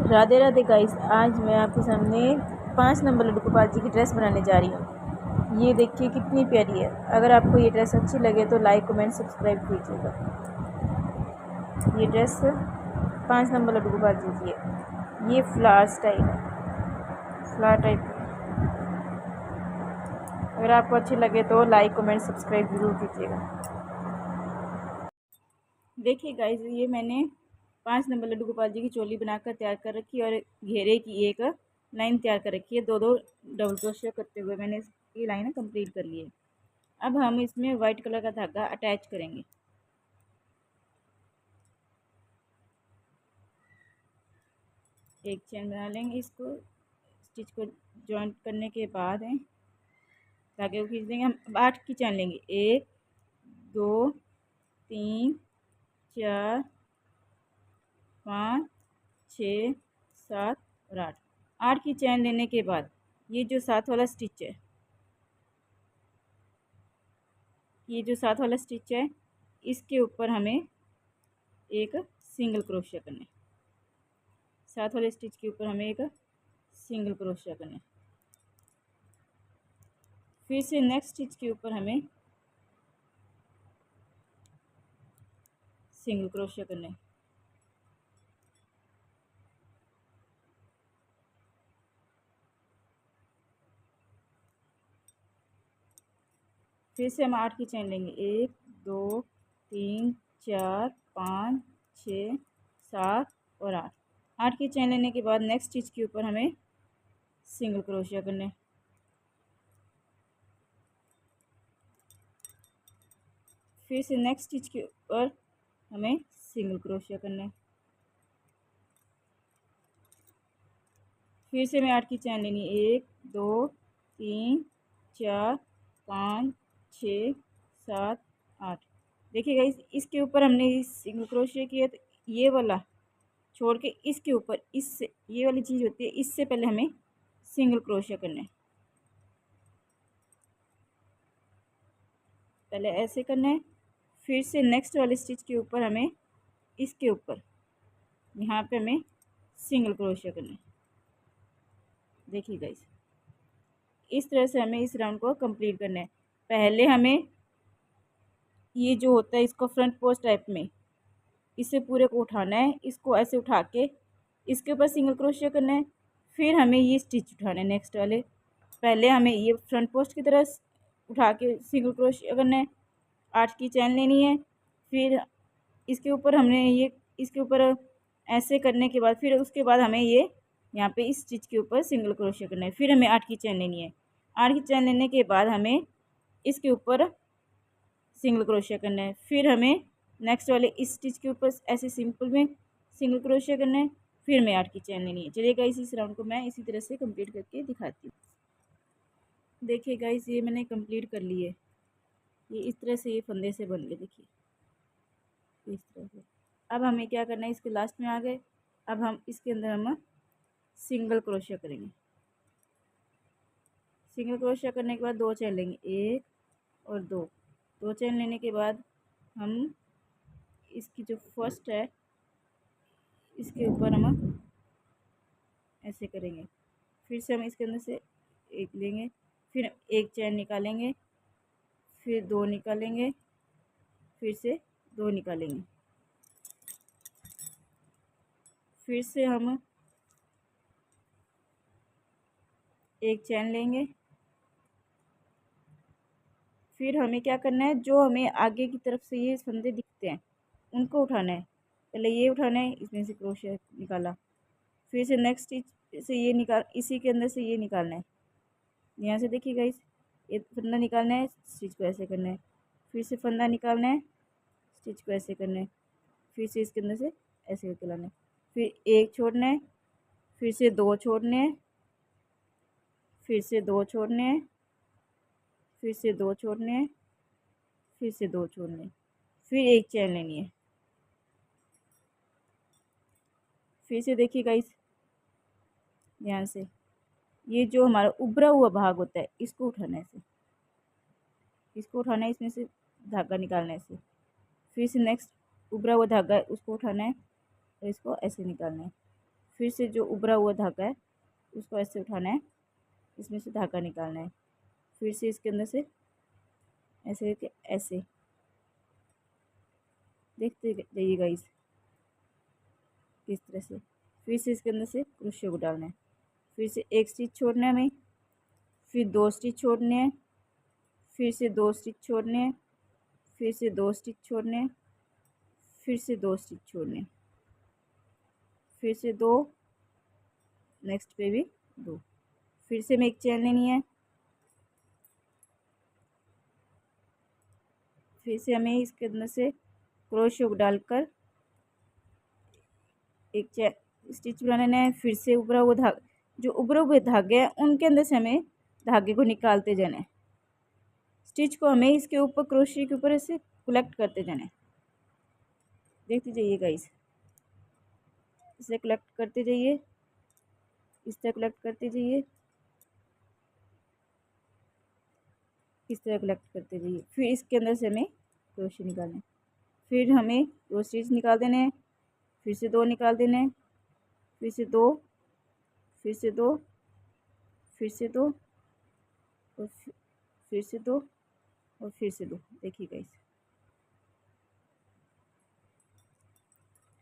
Radhe Radhe guys, आज मैं आपके सामने 5 नंबर लड्डू गोपाल जी की ड्रेस बनाने जा रही हूँ। ये देखिए कितनी प्यारी है। अगर आपको ये ड्रेस अच्छी लगे तो लाइक कमेंट सब्सक्राइब कीजिएगा। ये ड्रेस 5 नंबर लड्डू गोपाल जी की है। ये फ्लावर स्टाइल है, फ्लावर टाइप है। अगर आपको अच्छी लगे तो लाइक कमेंट सब्सक्राइब जरूर कीजिएगा। देखिए गाइस, ये मैंने 5 नंबर लड्डू गोपाल जी की चोली बनाकर तैयार कर रखी है और घेरे की एक लाइन तैयार कर रखी है। दो दो डबल क्रोशिया करते हुए मैंने ये लाइन कंप्लीट कर ली है। अब हम इसमें वाइट कलर का धागा अटैच करेंगे। एक चेन बना लेंगे। इसको स्टिच को जॉइंट करने के बाद है धागे को खींच देंगे। हम 8 की चेन लेंगे। 1 2 3 4 5 6 7 और 8। 8 की चेन लेने के बाद ये जो साथ वाला स्टिच है, ये जो साथ वाला स्टिच है, इसके ऊपर हमें एक सिंगल क्रोशिया करना है। साथ वाले स्टिच के ऊपर हमें एक सिंगल क्रोशिया करना है। फिर से नेक्स्ट स्टिच के ऊपर हमें सिंगल क्रोशिया करना है। फिर से हम 8 की चेन लेंगे। 1 2 3 4 5 6 7 और 8। 8 की चेन लेने के बाद नेक्स्ट स्टिच के ऊपर हमें सिंगल क्रोशिया करना है। फिर से नेक्स्ट स्टिच के ऊपर हमें सिंगल क्रोशिया करना है। फिर से मैं 8 की चेन लेनी है। 1 2 3 4 5 6 7 8। देखिएगा इसके ऊपर हमने सिंगल क्रोशिया किया, तो ये वाला छोड़ के इसके ऊपर इससे ये वाली चीज़ होती है, इससे पहले हमें सिंगल क्रोशिया करना है। पहले ऐसे करना है। फिर से नेक्स्ट वाले स्टिच के ऊपर हमें इसके ऊपर यहाँ पे हमें सिंगल क्रोशिया करना है। देखिए गाइस, इस तरह से हमें इस राउंड को कंप्लीट करना है। पहले हमें ये जो होता है इसको फ्रंट पोस्ट टाइप में इसे पूरे को उठाना है। इसको ऐसे उठा के इसके ऊपर सिंगल क्रोशिया करना है। फिर हमें ये स्टिच उठाना है नेक्स्ट वाले। पहले हमें ये फ्रंट पोस्ट की तरह उठा के सिंगल क्रोशिया करना है। 8 की चैन लेनी है। फिर इसके ऊपर हमने ये इसके ऊपर ऐसे करने के बाद फिर उसके बाद हमें ये यहाँ पे इस स्टिच के ऊपर सिंगल क्रोशिया करना है। फिर हमें 8 की चैन लेनी है। 8 की चैन लेने के बाद हमें इसके ऊपर सिंगल क्रोशिया करना है। फिर हमें नेक्स्ट वाले इस स्टिच के ऊपर ऐसे सिंपल में सिंगल क्रोशिया करना है। फिर मैं 8 की चैन लेनी है। चलिए गाइस, इस राउंड को मैं इसी तरह से कंप्लीट करके दिखाती हूँ। देखिए गाइस, ये मैंने कंप्लीट कर ली है। ये इस तरह से ये फंदे से बन गए। देखिए इस तरह से। अब हमें क्या करना है, इसके लास्ट में आ गए। अब हम इसके अंदर हम सिंगल क्रोशिया करेंगे। सिंगल क्रोशिया करने के बाद 2 चैन लेंगे। 1 और 2। 2 चैन लेने के बाद हम इसकी जो फर्स्ट है इसके ऊपर हम ऐसे करेंगे। फिर से हम इसके अंदर से एक लेंगे। फिर एक चैन निकालेंगे। फिर 2 निकालेंगे। फिर से 2 निकालेंगे। फिर से हम एक चैन लेंगे। फिर हमें क्या करना है, जो हमें आगे की तरफ से ये फंदे दिखते हैं उनको उठाना है। पहले ये उठाना है, इसमें से क्रोशिया निकाला। फिर से नेक्स्ट स्टिच से ये निकाल, इसी के अंदर से ये निकालना है। यहाँ से देखिएगा, इस ये फंदा निकालना है, स्टिच को ऐसे करना है। फिर से फंदा निकालना है, स्टिच को ऐसे करना है। फिर से इसके अंदर से ऐसे करके लाना है। फिर एक छोड़ना है। फिर से 2 छोड़ने हैं। फिर से 2 छोड़ने हैं। फिर से 2 छोड़ने हैं। फिर से 2 छोड़ने हैं। फिर एक चैन लेनी है। फिर से देखिएगा, इस ध्यान से ये जो हमारा उभरा हुआ भाग होता है इसको उठाना है। इसको उठाना है, इसमें से धागा निकालना है ऐसे। फिर से नेक्स्ट उभरा हुआ धागा है उसको उठाना है और इसको ऐसे निकालना है। फिर से जो उभरा हुआ धागा है उसको ऐसे उठाना है, इसमें से धागा निकालना है, फिर से इसके अंदर से ऐसे करके ऐसे देखते जाइएगा इस किस तरह से। फिर से इसके अंदर से क्रोशिया को डालना है, फिर से एक स्टिच छोड़ना है हमें, फिर 2 स्टिच छोड़ने हैं, फिर से 2 स्टिच छोड़ने हैं, फिर से 2 स्टिच छोड़ने हैं, फिर से 2 स्टिच छोड़ने हैं, फिर से 2, नेक्स्ट पे भी 2, फिर से हमें एक चेन लेनी है, फिर से हमें इसके अंदर से क्रोशिया को डालकर एक चेन स्टिच बनाना है, फिर से उभरा हुआ धागा, जो उभरे हुए धागे हैं उनके अंदर से हमें धागे को निकालते जाना है। स्टिच को हमें इसके ऊपर क्रोशिया के ऊपर ऐसे कलेक्ट करते जाना है, देखते जाइएगा इसे कलेक्ट करते जाइए, इस तरह कलेक्ट करते जाइए, इस तरह कलेक्ट करते जाइए। फिर इसके अंदर से हमें क्रोशिया निकालना है, फिर हमें 2 स्टिच निकाल देने हैं, फिर से 2 निकाल देने हैं, फिर से 2, फिर से 2, फिर से 2 और फिर से 2 और फिर से 2। देखिएगा इसे।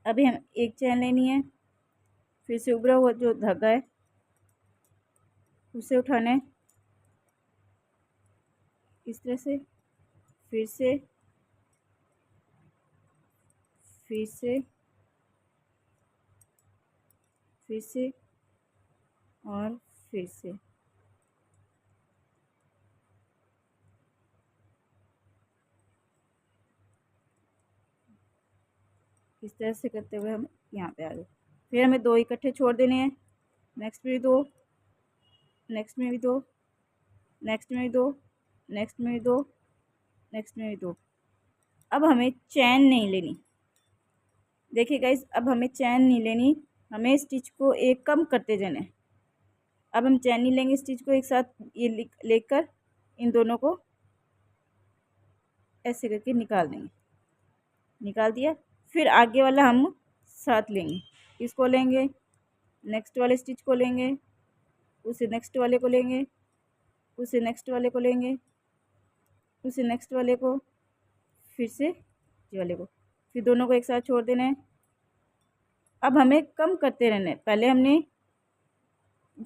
अभी हम एक चैन लेनी है, फिर से उभरा हुआ जो धागा है उसे उठाना है इस तरह से, फिर से, फिर से, फिर से और फिर से। इस तरह से करते हुए हम यहाँ पे आ गए। फिर हमें 2 इकट्ठे छोड़ देने हैं, नेक्स्ट में भी 2, नेक्स्ट में भी 2, नेक्स्ट में भी 2, नेक्स्ट में भी 2, नेक्स्ट में भी 2। अब हमें चैन नहीं लेनी, देखिए गाइस, अब हमें चैन नहीं लेनी, हमें स्टिच को एक कम करते जाना है। अब हम चैन नहीं लेंगे, स्टिच को एक साथ ये लेकर इन दोनों को ऐसे करके निकाल देंगे, निकाल दिया। फिर आगे वाला हम साथ लेंगे, इसको लेंगे, नेक्स्ट वाले स्टिच को लेंगे, उसे नेक्स्ट वाले को लेंगे, उसे नेक्स्ट वाले को लेंगे, उसे नेक्स्ट वाले को, फिर से ये वाले को, फिर दोनों को एक साथ छोड़ देना है। अब हमें कम करते रहना है, पहले हमने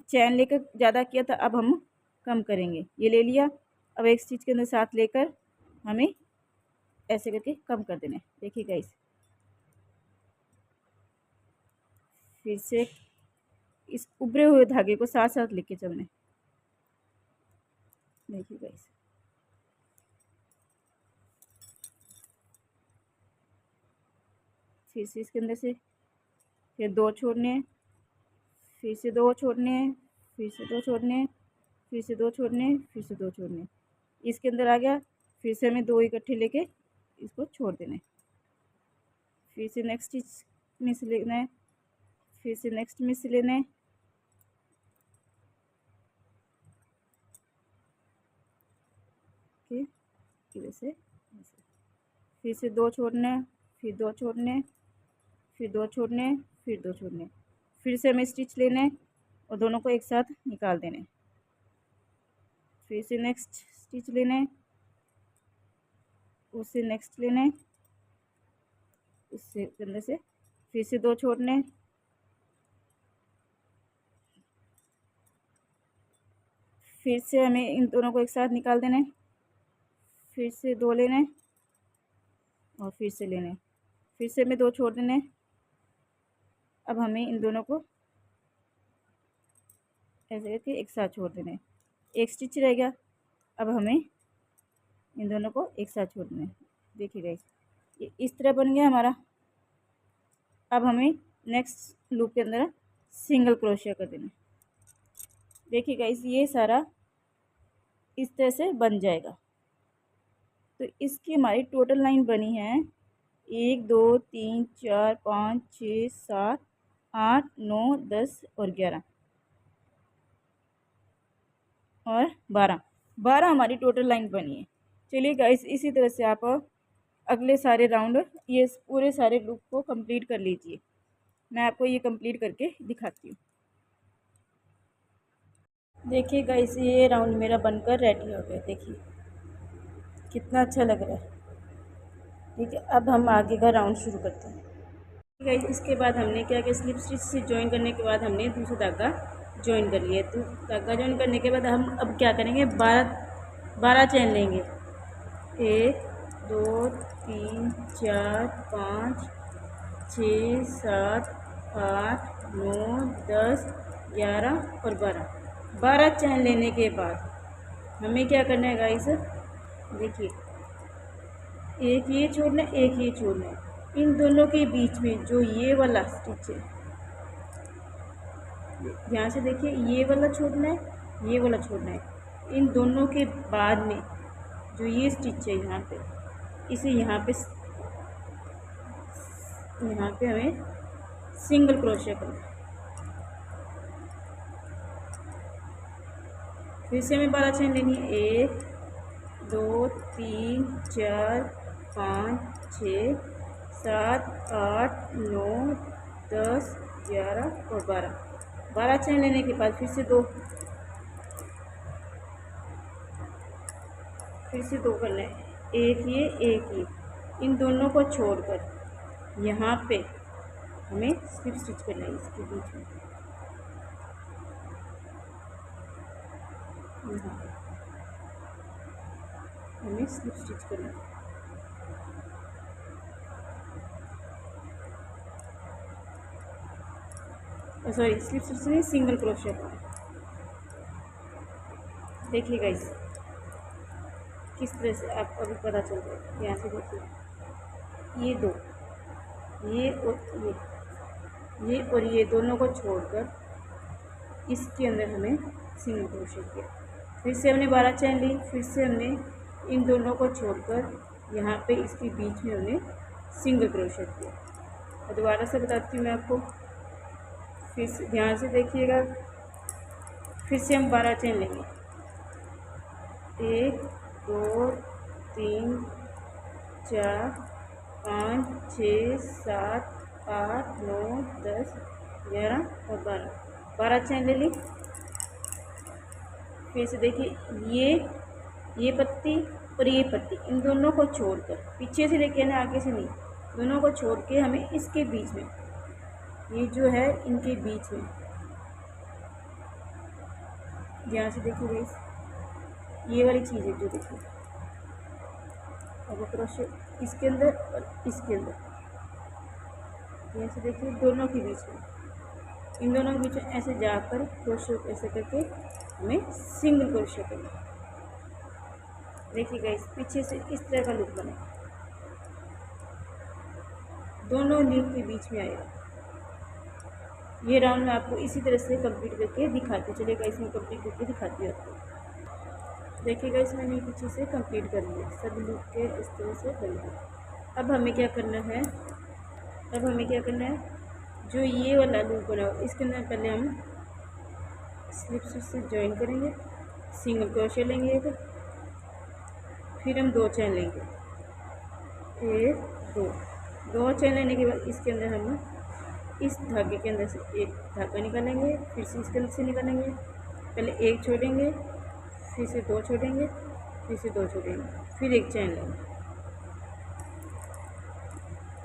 चैन लेकर ज़्यादा किया था, अब हम कम करेंगे। ये ले लिया, अब एक स्टिच के अंदर साथ लेकर हमें ऐसे करके कम कर देना है। देखिएगा इसे, फिर से इस उभरे हुए धागे को साथ साथ लेके चलना है। देखिएगा इसे, फिर से इसके अंदर से फिर 2 छोड़ने हैं, फिर से 2 छोड़ने हैं, फिर से 2 छोड़ने हैं, फिर से 2 छोड़ने हैं, फिर से 2 छोड़ने हैं। इसके अंदर आ गया, फिर से हमें 2 इकट्ठे लेके इसको छोड़ देना है, फिर से नेक्स्ट स्टिच में से लेना है, फिर से नेक्स्ट में से लेना है, वैसे फिर से 2 छोड़ने हैं, फिर 2 छोड़ने हैं, फिर 2 छोड़ने हैं, फिर 2 छोड़ने हैं, फिर से हमें स्टिच लेने हैं और दोनों को एक साथ निकाल देने हैं, फिर से नेक्स्ट स्टिच लेना है, उससे नेक्स्ट लेना है, उससे अंदर से फिर से 2 छोड़ने हैं, फिर से हमें इन दोनों को एक साथ निकाल देना है, फिर से 2 लेना है और फिर से लेना है, फिर से हमें 2 छोड़ देना है। अब हमें इन दोनों को ऐसे करके एक साथ छोड़ देना है, एक स्टिच रह गया। अब हमें इन दोनों को एक साथ छोड़ देना है। देखिए गाइस, ये इस तरह बन गया हमारा। अब हमें नेक्स्ट लूप के अंदर सिंगल क्रोशिया कर देना है। देखिए गाइस, ये सारा इस तरह से बन जाएगा। तो इसकी हमारी टोटल लाइन बनी है 1 2 3 4 5 6 7 8 9 10 और 11 और 12 हमारी टोटल लाइन बनी है। चलिए गाइस, इसी तरह से आप अगले सारे राउंड ये पूरे सारे लूप को कंप्लीट कर लीजिए। मैं आपको ये कंप्लीट करके दिखाती हूँ। देखिए गाइस, ये राउंड मेरा बनकर रेडी हो गया। देखिए कितना अच्छा लग रहा है। ठीक है, अब हम आगे का राउंड शुरू करते हैं। गाइस, इसके बाद हमने क्या किया, स्लिप स्टिच से ज्वाइन करने के बाद हमने दूसरा धागा ज्वाइन कर लिया। तो धागा ज्वाइन करने के बाद हम अब क्या करेंगे, 12 चेन लेंगे। 1 2 3 4 5 6 7 8 9 10 11 और 12 चेन लेने के बाद हमें क्या करना है गाइस, देखिए एक ये छोड़ना है, एक ये छोड़ना है। इन दोनों के बीच में जो ये वाला स्टिच है, ध्यान से देखिए, ये वाला छोड़ना है, ये वाला छोड़ना है। इन दोनों के बाद में जो ये स्टिच है यहाँ पे, इसे यहाँ पे हमें सिंगल क्रोशिया करना है। फिर से हमें 12 चेन लेनी है। 1 2 3 4 5 6 7 8 9 10 11 और 12 चेन लेने के बाद फिर से दो करना है। एक ये, इन दोनों को छोड़कर यहाँ पे हमें स्लिप स्टिच करना है इसके बीच में। यहाँ हमें स्लिप स्टिच करना है। सॉरी, स्लिप स्टिच नहीं, सिंगल क्रोशिया करना है। देखिए गाइस किस तरह से आपको अभी पता चल रहा है। यहाँ से देखिए, ये दो, ये और ये दोनों को छोड़कर इसके अंदर हमें सिंगल क्रोशिया किया। फिर से हमने 12 चेन ली। फिर से हमने इन दोनों को छोड़कर यहाँ पे इसके बीच में हमने सिंगल क्रोशिया किया। और दोबारा से बताती हूँ मैं आपको, फिर से ध्यान से देखिएगा। फिर से हम 12 चेन लेंगे। 1 2 3 4 5 6 7 8 9 10 11 और 12 चेन ले ली। फिर से देखिए, ये पत्ती और ये पत्ती, इन दोनों को छोड़कर, पीछे से लेके ना, आगे से नहीं, दोनों को छोड़ के हमें इसके बीच में, ये जो है इनके बीच में, ध्यान से देखिए गाइस, ये वाली चीज़ है जो देखिए, अब क्रोशे इसके अंदर और इसके अंदर, ध्यान से देखिए, दोनों के बीच में, इन दोनों के बीच में ऐसे जाकर क्रोशे ऐसे करके हमें सिंगल क्रोशे करना है। देखिए गाइस, पीछे से इस तरह का लुक बने, दोनों नीव के बीच में आएगा। ये राउंड मैं आपको इसी तरह से कंप्लीट करके दिखाती हूँ। चलिए गाइस, मैं कंप्लीट करके दिखाती हूँ आपको। देखिए गाइस, मैंने पीछे से कंप्लीट कर लिया, सब लुक के इस तरह से बन गया। अब हमें क्या करना है, जो ये वाला लूप बना हो, इसके अंदर पहले हम स्लिप स्टिच से ज्वाइन करेंगे, सिंगल क्रोशे लेंगे एक, फिर हम 2 चेन लेंगे। 1 2 चेन लेने के बाद इसके अंदर हम इस धागे के अंदर से एक धागा निकालेंगे, फिर से इसके अंदर से निकालेंगे, पहले 1 छोड़ेंगे, फिर से 2 छोड़ेंगे, फिर से 2 छोड़ेंगे, फिर 1 चेन लेंगे।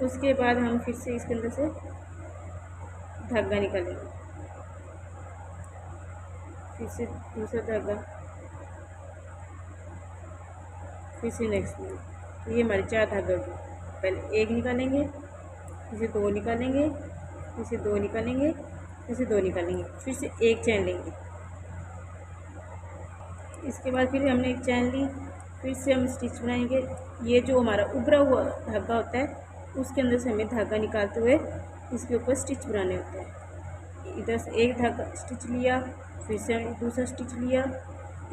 उसके बाद हम फिर से इसके अंदर से धागा निकालेंगे, फिर से दूसरा धागा, फिर से नेक्स्ट में। तो ये हमारे 4 धागा होगी। पहले 1 निकालेंगे, फिर से 2 निकालेंगे, फिर से 2 निकालेंगे, फिर से 2 निकालेंगे, फिर से 1 चैन लेंगे। इसके बाद फिर हमने 1 चैन ली, फिर से हम स्टिच बनाएंगे। ये जो हमारा उभरा हुआ धागा होता है, उसके अंदर से हमें धागा निकालते हुए इसके ऊपर स्टिच बनाने होते हैं। इधर से एक धागा स्टिच लिया, फिर से दूसरा स्टिच लिया,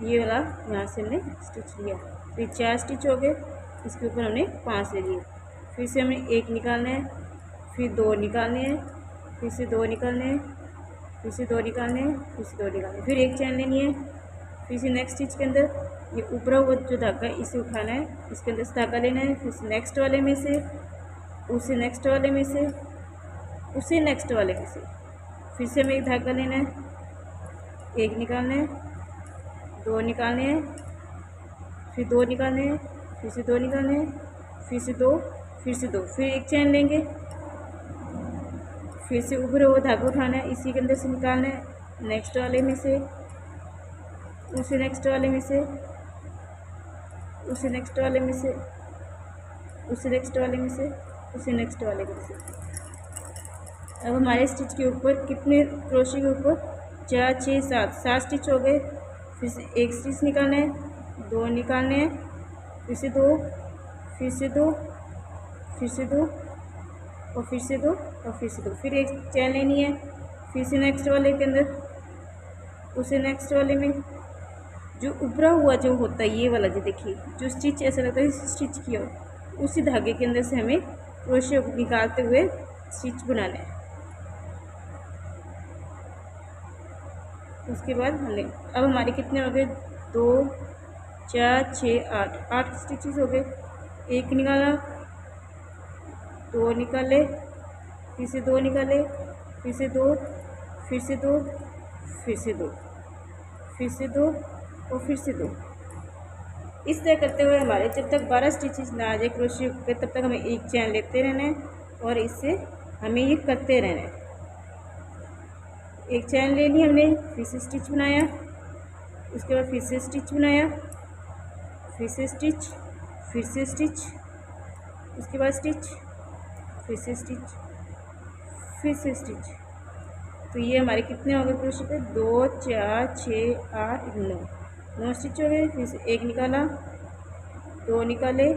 ये वाला यहाँ से हमने स्टिच लिया, फिर 4 स्टिच हो गए। इसके ऊपर हमने 5 ले लिए, फिर से हमें 1 निकालना है, फिर 2 निकालने हैं, फिर से 2 निकालने हैं, फिर से 2 निकालने हैं, फिर से 2 निकालने हैं, फिर 1 चैन लेनी है। फिर से नेक्स्ट स्टिच के अंदर ये ऊपरा हुआ जो धागा है इसे उठाना है, इसके अंदर से धागा लेना है, फिर से नेक्स्ट वाले में से, उससे नेक्स्ट वाले में से, उसी नेक्स्ट वाले में से फिर से हमें एक धागा लेना है, एक निकालना है, दो निकालने हैं, फिर दो निकालने हैं, फिर से दो निकालने हैं, फिर से दो, फिर से दो, फिर एक चैन लेंगे, फिर से ऊपर वो धागा उठाना है, इसी के अंदर से निकालना है, नेक्स्ट वाले में से, उसी नेक्स्ट वाले में से, उसी नेक्स्ट वाले में से, उसी नेक्स्ट वाले में से, उसी नेक्स्ट वाले में से। अब हमारे स्टिच के ऊपर कितने क्रोशे के ऊपर 4 6 7 स्टिच हो गए। फिर से एक स्टिच निकालना है, दो निकालने हैं, फिर से दो, फिर से दो, फिर से दो, और फिर से दो, और फिर से दो, फिर एक चैन लेनी है, फिर से नेक्स्ट वाले के अंदर, उसे नेक्स्ट वाले में जो उभरा हुआ जो होता है ये वाला, जो देखिए जो स्टिच ऐसा लगता है स्टिच किया हो, उसी धागे के अंदर से हमें क्रोशे निकालते हुए स्टिच बनाना है। उसके बाद हमने अब हमारे कितने हो गए 2 4 6 8 स्टिचेस हो गए। एक निकाला, दो निकाले, फिर से दो निकाले, फिर से दो, फिर से दो, फिर से दो, फिर से दो, और फिर से दो। इस तरह करते हुए हमारे जब तक 12 स्टिचेस ना आ जाए क्रोशे पे तब तक हमें एक चैन लेते रहना है और इससे हमें ये करते रहना है। एक चैन ले ली हमने, फिर से स्टिच बनाया, उसके बाद फिर से स्टिच बनाया, फिर से स्टिच, फिर से स्टिच, उसके बाद स्टिच, फिर से स्टिच, फिर से स्टिच। तो ये हमारे कितने हो गए क्रोशे पे 2 4 6 8 9 स्टिच हो गए। फिर से एक निकाला, दो निकाले,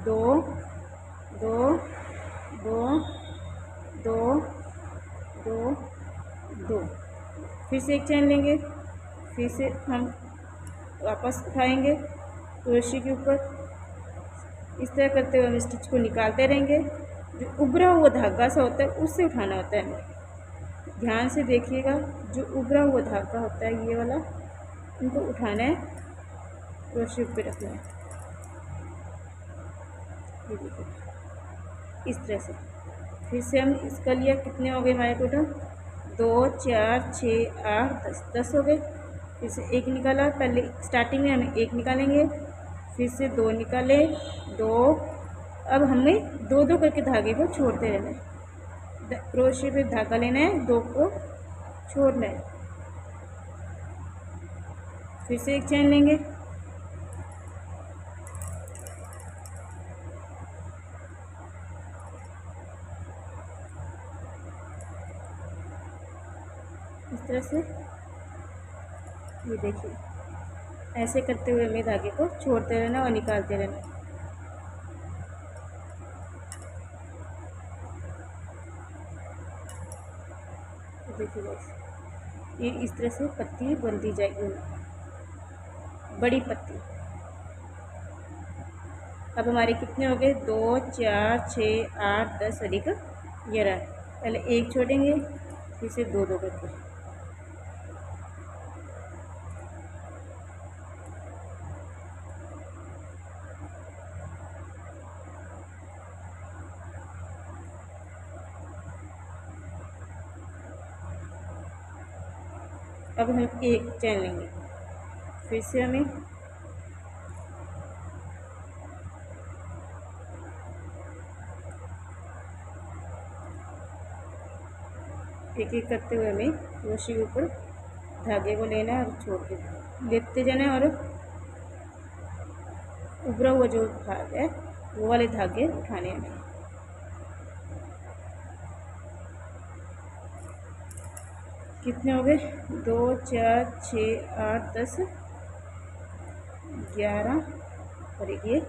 दो दो दो दो दो दो, फिर से एक चैन लेंगे, फिर से हम वापस उठाएंगे क्रोशे के ऊपर। इस तरह करते हुए हम स्टिच को निकालते रहेंगे। जो उभरा हुआ धागा सा होता है उससे उठाना होता है हमें, ध्यान से देखिएगा। जो उभरा हुआ धागा होता है ये वाला, इनको उठाना है, क्रोशे पे रखना है, ये देखिए इस तरह से। फिर से हम इसका लिया, कितने हो गए हमारे टोटल 2 4 6 8 10 हो गए। फिर से एक निकाला, पहले स्टार्टिंग में हमें एक निकालेंगे, फिर से दो निकाले, दो। अब हमें दो दो करके धागे को छोड़ते रहना है, क्रोशे पे धागा लेना है, दो को छोड़ना है। फिर से एक चैन लेंगे, इस तरह से, ये देखिए ऐसे करते हुए हमें धागे को छोड़ते रहना और निकालते रहना। देखिए गाइस, ये इस तरह से पत्ती बनती जाएगी, बड़ी पत्ती। अब हमारे कितने हो गए 2 4 6 8 10 और एक 11। पहले एक छोड़ेंगे, फिर से दो दो करके, अब हम एक चैन लेंगे, फिर से हमें एक एक करते हुए हमें क्रोशे के ऊपर धागे को लेना है और छोड़ के लेते जाना है, और उभरा हुआ जो धागा है वो वाले धागे उठाने हैं। कितने हो गए 2 4 6 8 10 11 और ये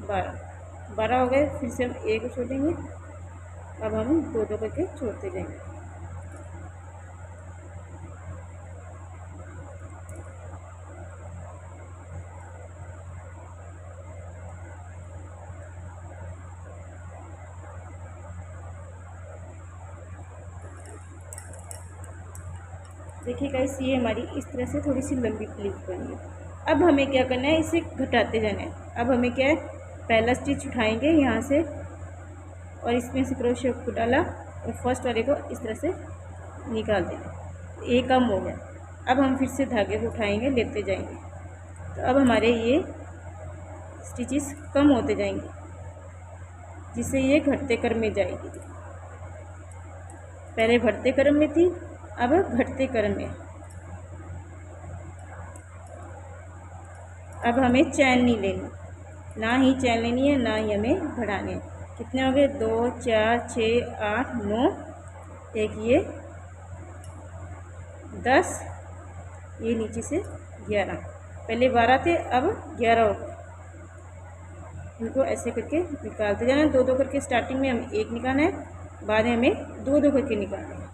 12 हो गए। फिर से हम एक छोड़ेंगे, अब हम दो दो करके छोड़ते जाएंगे। देखिए गाइस, ये हमारी इस तरह से थोड़ी सी लंबी क्लिप बनी है। अब हमें क्या करना है, इसे घटाते जाना है। अब हमें क्या है, पहला स्टिच उठाएंगे यहाँ से और इसमें से क्रोशे को डाला, और फर्स्ट वाले को इस तरह से निकाल देंगे। ए कम हो गया। अब हम फिर से धागे को उठाएंगे, लेते जाएंगे, तो अब हमारे ये स्टिचेस कम होते जाएंगे, जिससे ये घटते क्रम में जाएगी। पहले बढ़ते क्रम में थी, अब घटते क्रम में। अब हमें चैन नहीं लेनी, ना ही चैन लेनी है, ना ही हमें बढ़ाने हैं। कितने हो गए? 2 4 6 8 9, एक ये 10, ये नीचे से 11। पहले 12 थे, अब 11 हो गए। इनको ऐसे करके निकालते जाना। 2 2 करके स्टार्टिंग में हमें एक निकालना है, बाद में हमें 2 2 करके निकालना है।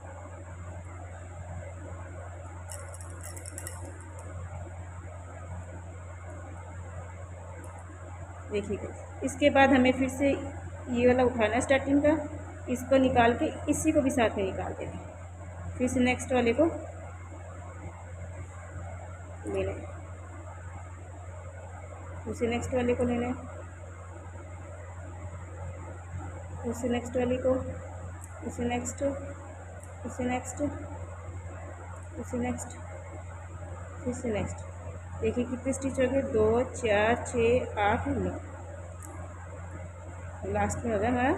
देखिए, इसके बाद हमें फिर से ये वाला उठाना है स्टार्टिंग का, इसको निकाल के इसी को भी साथ में निकाल देना है। फिर से नेक्स्ट वाले को लेना है, उसे नेक्स्ट वाले को लेना है, उसे नेक्स्ट वाले को, उसे नेक्स्ट, उसे नेक्स्ट, उसे नेक्स्ट, फिर से नेक्स्ट। देखिए कितने स्टिच हो गए? 2 4 6 8 9, लास्ट में होगा हमारा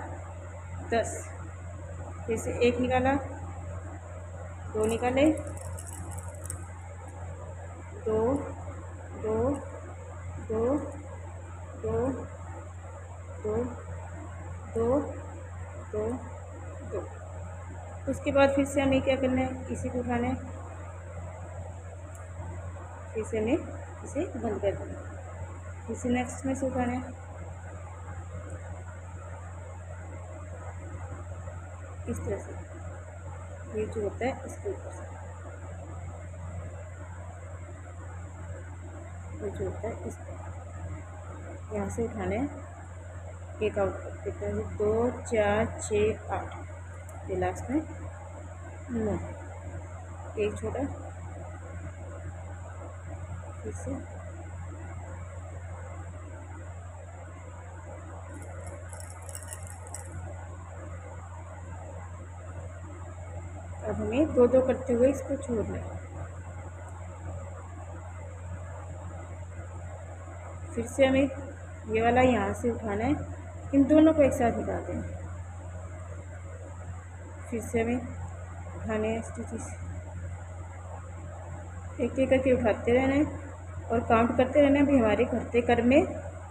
10। फिर से एक निकाला, 2 निकाले, 2 2 2 2 2 2 2 2। उसके बाद फिर से हमें क्या करना है? इसी को उठाना है, फिर से हमें इसे बंद कर देना है, फिर से नेक्स्ट में से उठाना है, इस तरह से। ये जो होता है इसके ऊपर से, ये जो होता है इस यहाँ से उठाना है। एक आउट कितना है? 2 4 6 8, ये लास्ट में 9, एक छोटा, फिर से अब हमें 2 2 करते हुए इसको छोड़ना है। फिर से हमें ये वाला यहाँ से उठाना है, इन दोनों को एक साथ निकाल देना है। फिर से हमें उठाने हैं स्टिचेस, एक एक करके उठाते रहना है और काउंट करते रहना है भी हमारे घटते क्रम में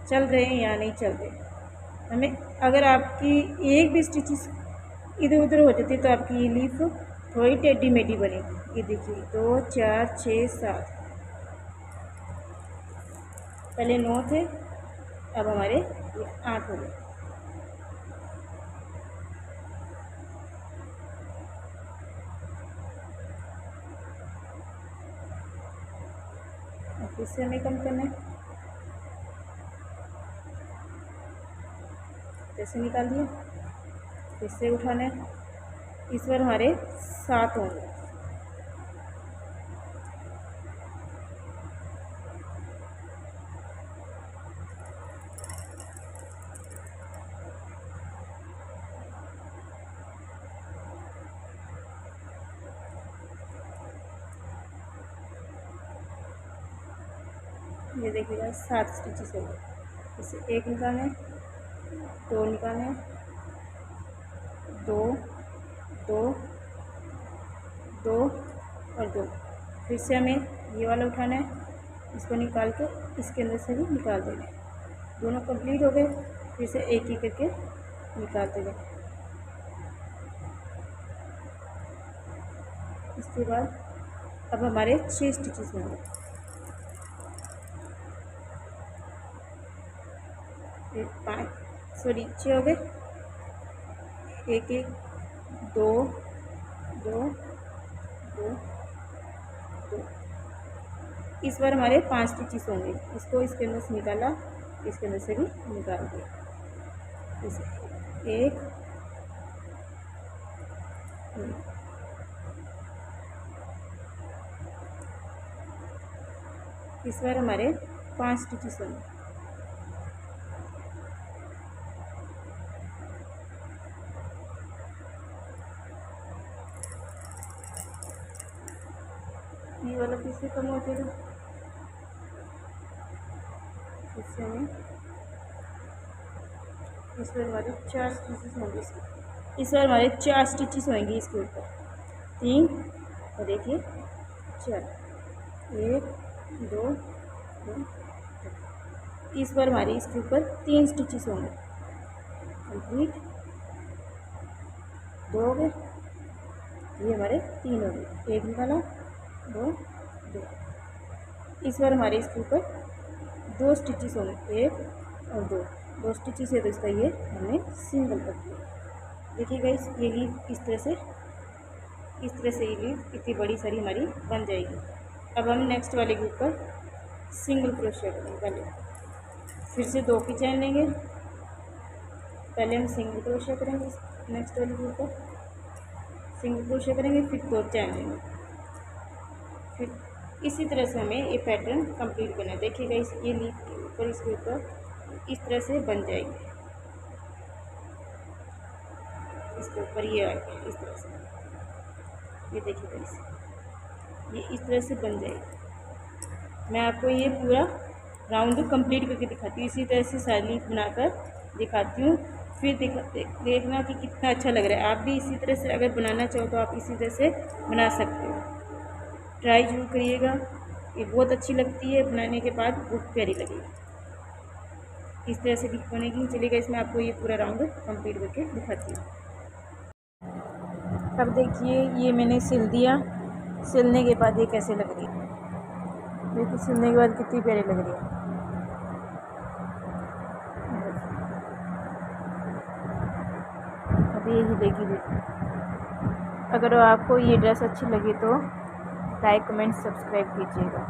चल रहे हैं या नहीं चल रहे। हमें अगर आपकी एक भी स्टिचेस इधर उधर हो जाती तो आपकी ये लीफ थोड़ी टेढ़ी मेढ़ी बनेगी। ये देखिए 2 4 6 7, पहले 9 थे, अब हमारे ये 8 हो गए। फिर से हमें कम करना है, जैसे निकाल दिया, फिर से उठाना है। इस बार हमारे 7 होंगे। ये देखिएगा 7 स्टिचेस हो गए। इसे एक निकालना है, 2 निकालना है, 2 2 2 और 2। फिर से हमें ये वाला उठाना है, इसको निकाल के इसके अंदर से भी निकाल देना है। दोनों कंप्लीट हो गए। फिर से एक ही करके निकालते गए। इसके बाद अब हमारे 6 स्टिचेस होंगे। 6 हो गए। एक एक 2 2 2 2। इस बार हमारे 5 स्टिचेस होंगे। इसको इसके अंदर से निकाला, इसके अंदर से भी निकाल दिया। एक इस बार हमारे 5 स्टिचेस होंगे। ये वाला पीस से कम हो जाएगा। इससे हमें इस बार हमारे 4 स्टिचेस होंगे इसके। इस बार हमारे 4 स्टिचेस होंगे इसके ऊपर, 3 और देखिए 4, 1 2 3। इस बार हमारे इसके ऊपर 3 स्टिचेस होंगे कंप्लीट। 2 हो गए, ये हमारे 3 हो गए, 1 निकाला, 2 2। इस बार हमारे इसके ऊपर 2 स्टिचेस होंगे, 1 और 2 स्टिचेस है तो इसका ये हमने सिंगल कर दिया। देखिए गाइस ये लीफ इस तरह से ये लीफ इतनी बड़ी सारी हमारी बन जाएगी। अब हम नेक्स्ट वाले के ऊपर सिंगल क्रोशिया करेंगे। पहले फिर से 2 की चैन लेंगे, पहले हम सिंगल क्रोशिया करेंगे नेक्स्ट वाले के ऊपर, सिंगल क्रोशिया करेंगे, फिर 2 चैन लेंगे, फिर इसी तरह से हमें ये पैटर्न कंप्लीट करना है। देखिएगा इस ये लीफ के ऊपर इसके ऊपर इस तरह से बन जाएगी, इसके ऊपर ये आएगा इस तरह से, ये देखिएगा ये इस तरह से बन जाएगी। मैं आपको ये पूरा राउंड कंप्लीट करके दिखाती हूँ, इसी तरह से सारी लीफ बनाकर दिखाती हूँ, फिर देखना कि कितना अच्छा लग रहा है। आप भी इसी तरह से अगर बनाना चाहो तो आप इसी तरह से बना सकते हो, ट्राई जरूर करिएगा। ये बहुत अच्छी लगती है, बनाने के बाद बहुत प्यारी लगेगी। इस तरह से लीफ बनेगी। चलिएगा इसमें आपको ये पूरा राउंड कंप्लीट करके दिखाती हूँ। अब देखिए ये मैंने सिल दिया, सिलने के बाद ये कैसे लग रही है, देखिए सिलने के बाद कितनी प्यारी लग रही है। अब ये हिलेगी भी। अगर आपको ये ड्रेस अच्छी लगी तो लाइक कमेंट सब्सक्राइब कीजिएगा।